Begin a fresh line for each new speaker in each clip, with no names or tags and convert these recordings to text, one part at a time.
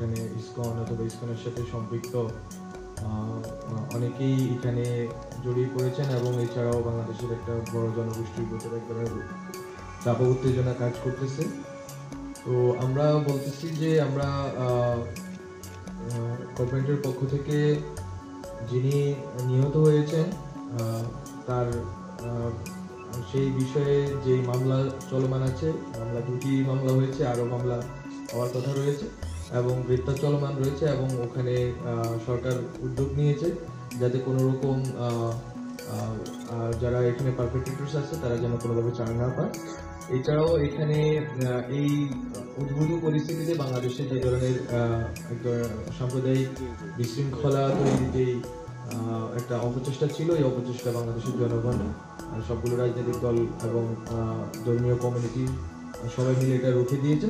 এখানে ইসকন অথবা ইসকনের সাথে সম্পৃক্ত অনেকেই এখানে জড়িয়ে পড়েছেন এবং এছাড়াও বাংলাদেশের একটা বড় জনগোষ্ঠীর ভিতরে এক ধরনের চাপ উত্তেজনা কাজ করতেছে। তো আমরা বলতেছি যে আমরা গভর্নমেন্টের পক্ষ থেকে যিনি নিহত হয়েছেন তার সেই বিষয়ে যে মামলা চলমান আছে, মামলা দুটি মামলা হয়েছে, আরও মামলা হওয়ার কথা রয়েছে এবং গ্রেপ্তার চলমান রয়েছে এবং ওখানে সরকার উদ্যোগ নিয়েছে যাতে কোনো রকম যারা এখানে পারপেট্রেটরস আছে তারা যেন কোনোভাবে ছাড় না পায়। এছাড়াও এখানে এই উদ্ভূত পরিস্থিতিতে বাংলাদেশে যে ধরনের সাম্প্রদায়িক বিশৃঙ্খলা তৈরিতে একটা অপচেষ্টা ছিল, এই অপচেষ্টা বাংলাদেশের জনগণ, সবগুলো রাজনৈতিক দল এবং ধর্মীয় কমিউনিটি সবাই মিলে এটা রুখে দিয়েছে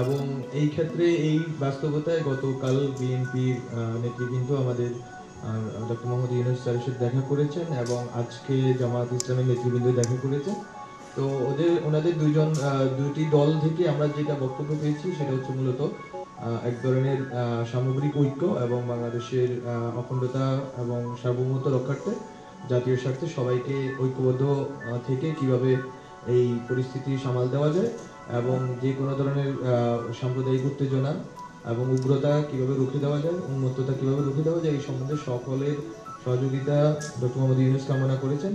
এবং এই ক্ষেত্রে এই বাস্তবতায় গতকাল বিএনপির নেতৃবৃন্দ আমাদের ডক্টর মোহাম্মদ ইউনূস স্যারের সাথে দেখা করেছেন এবং আজকে জামায়াত ইসলামের নেতৃবৃন্দ দেখা করেছেন। তো ওনাদের দুটি দল থেকে আমরা যেটা বক্তব্য পেয়েছি সেটা হচ্ছে মূলত এক ধরনের সামগ্রিক ঐক্য এবং বাংলাদেশের অখণ্ডতা এবং সার্বভৌমত্ব রক্ষার্থে জাতীয় স্বার্থে সবাইকে ঐক্যবদ্ধ থেকে কিভাবে এই পরিস্থিতি সামাল দেওয়া যায় এবং যে কোনো ধরনের সাম্প্রদায়িক উত্তেজনা এবং উগ্রতা কিভাবে রুখে দেওয়া যায়, উন্মত্ততা কিভাবে রুখে দেওয়া যায়, এই সম্বন্ধে সকলের সহযোগিতা ডক্টর মোহাম্মদ ইউনূস কামনা করেছেন।